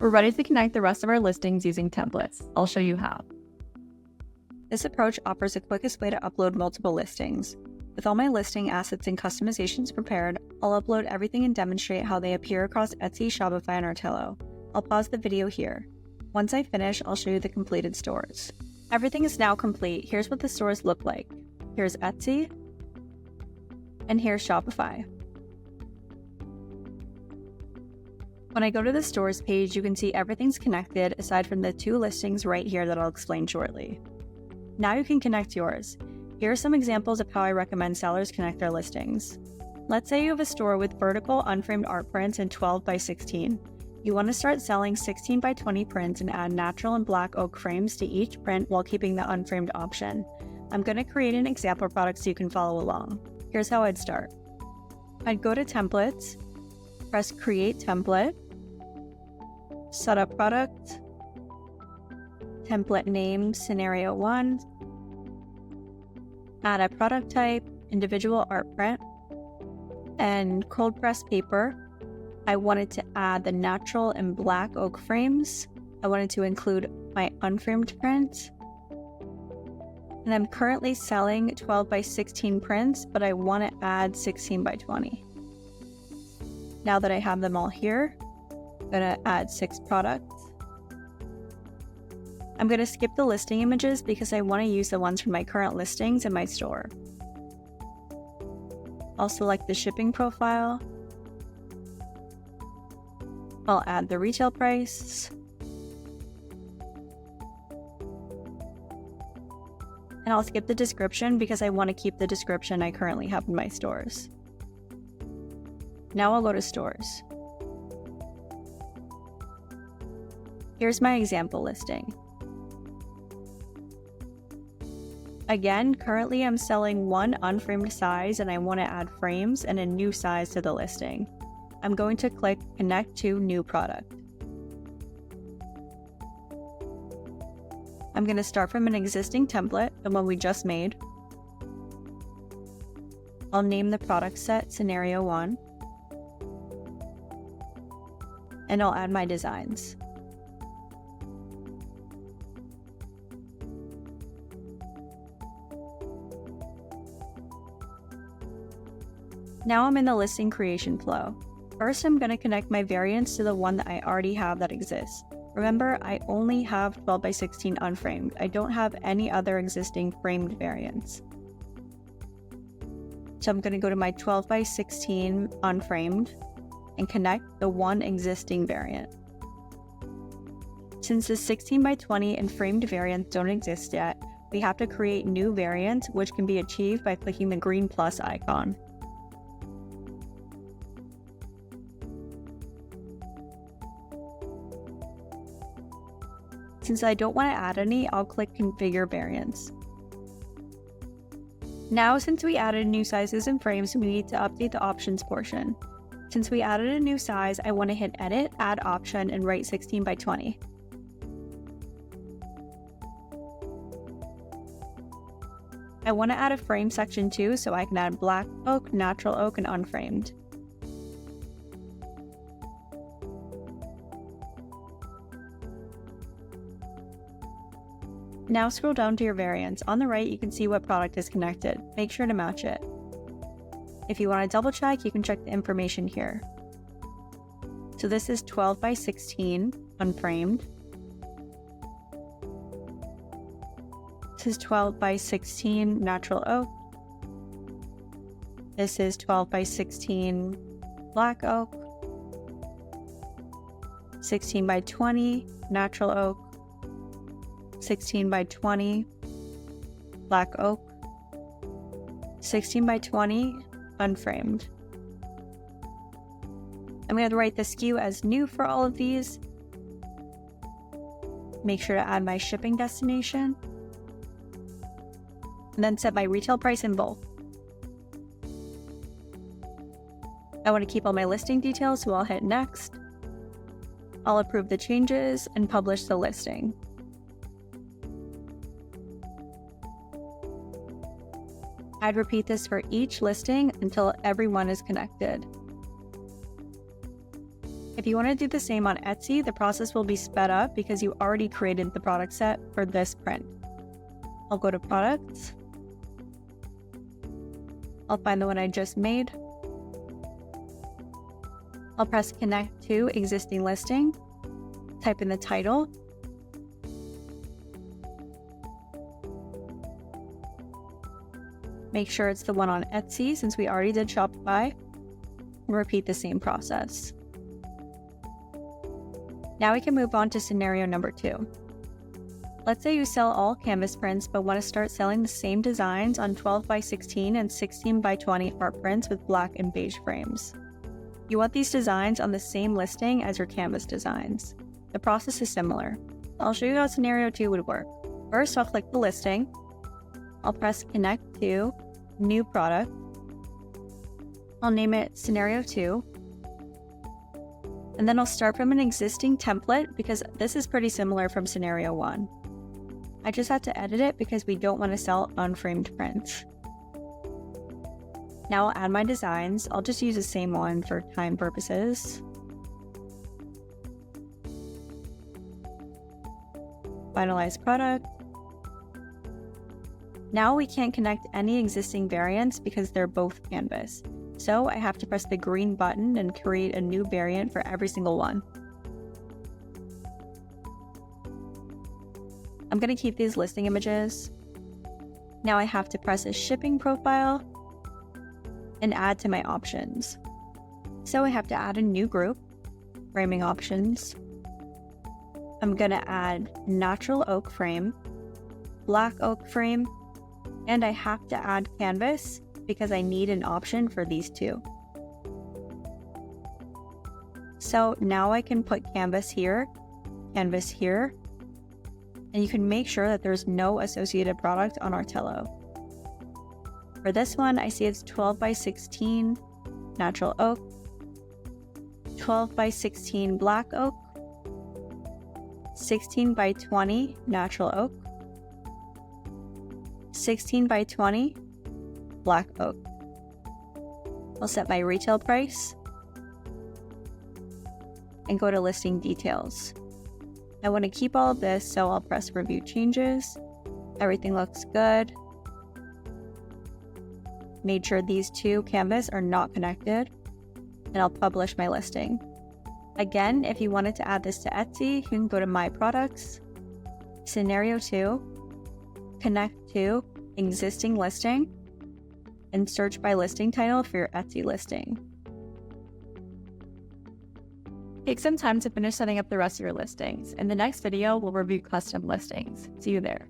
We're ready to connect the rest of our listings using templates. I'll show you how. This approach offers the quickest way to upload multiple listings. With all my listing assets and customizations prepared, I'll upload everything and demonstrate how they appear across Etsy, Shopify, and Artello. I'll pause the video here. Once I finish, I'll show you the completed stores. Everything is now complete. Here's what the stores look like. Here's Etsy, and here's Shopify. When I go to the stores page, you can see everything's connected aside from the 2 listings right here that I'll explain shortly. Now you can connect yours. Here are some examples of how I recommend sellers connect their listings. Let's say you have a store with vertical unframed art prints in 12 by 16. You want to start selling 16 by 20 prints and add natural and black oak frames to each print while keeping the unframed option. I'm going to create an example product so you can follow along. Here's how I'd start. I'd go to Templates, press Create Template, Set up Product, Template Name Scenario 1, add a product type, individual art print, and cold press paper. I wanted to add the natural and black oak frames. I wanted to include my unframed print. And I'm currently selling 12 by 16 prints, but I want to add 16 by 20. Now that I have them all here, I'm going to add 6 products. I'm going to skip the listing images because I want to use the ones from my current listings in my store. I'll select the shipping profile. I'll add the retail price. And I'll skip the description because I want to keep the description I currently have in my stores. Now I'll go to stores. Here's my example listing. Again, currently I'm selling 1 unframed size and I want to add frames and a new size to the listing. I'm going to click Connect to New Product. I'm going to start from an existing template, the one we just made. I'll name the product set Scenario 1. And I'll add my designs. Now I'm in the listing creation flow. First, I'm going to connect my variants to the one that I already have that exists. Remember, I only have 12 by 16 unframed. I don't have any other existing framed variants. So I'm going to go to my 12 by 16 unframed and connect the one existing variant. Since the 16 by 20 and framed variants don't exist yet, we have to create new variants, which can be achieved by clicking the green plus icon. Since I don't want to add any, I'll click Configure Variants. Now, since we added new sizes and frames, we need to update the options portion. Since we added a new size, I want to hit Edit, Add Option, and write 16 by 20. I want to add a frame section too, so I can add black oak, natural oak, and unframed. Now scroll down to your variants. On the right, you can see what product is connected. Make sure to match it. If you want to double check, you can check the information here. So this is 12 by 16 unframed. This is 12 by 16 natural oak. This is 12 by 16 black oak. 16 by 20 natural oak. 16 by 20 black oak. 16 by 20 unframed. I'm going to write the SKU as new for all of these. Make sure to add my shipping destination. And then set my retail price in both. I want to keep all my listing details, so I'll hit Next. I'll approve the changes and publish the listing. I'd repeat this for each listing until everyone is connected. If If you want to do the same on Etsy, the process will be sped up because you already created the product set for this print. I'll go to products. I'll find the one I just made. I'll press connect to existing listing, type in the title, make sure it's the one on Etsy since we already did Shopify, and repeat the same process. Now we can move on to scenario number 2. Let's say you sell all canvas prints but want to start selling the same designs on 12 by 16 and 16 by 20 art prints with black and beige frames. You want these designs on the same listing as your canvas designs. The process is similar. I'll show you how scenario 2 would work. First, I'll click the listing. I'll press connect to new product. I'll name it scenario 2. And then I'll start from an existing template because this is pretty similar from scenario 1. I just had to edit it because we don't want to sell unframed prints. Now I'll add my designs. I'll just use the same one for time purposes. Finalize product. Now we can't connect any existing variants because they're both canvas. So I have to press the green button and create a new variant for every single one. I'm going to keep these listing images. Now I have to press a shipping profile and add to my options. So I have to add a new group, framing options. I'm going to add natural oak frame, black oak frame, and I have to add canvas because I need an option for these two. So now I can put canvas here, and you can make sure that there's no associated product on Artello. For this one, I see it's 12 by 16 natural oak, 12 by 16 black oak, 16 by 20 natural oak, 16 by 20 black oak. I'll set my retail price and go to listing details. I want to keep all of this, so I'll press review changes. Everything looks good. Made sure these two canvas are not connected, and I'll publish my listing. Again, if you wanted to add this to Etsy, you can go to My Products, Scenario 2, Connect to Existing Listing, and search by listing title for your Etsy listing. Take some time to finish setting up the rest of your listings. In the next video, we'll review custom listings. See you there.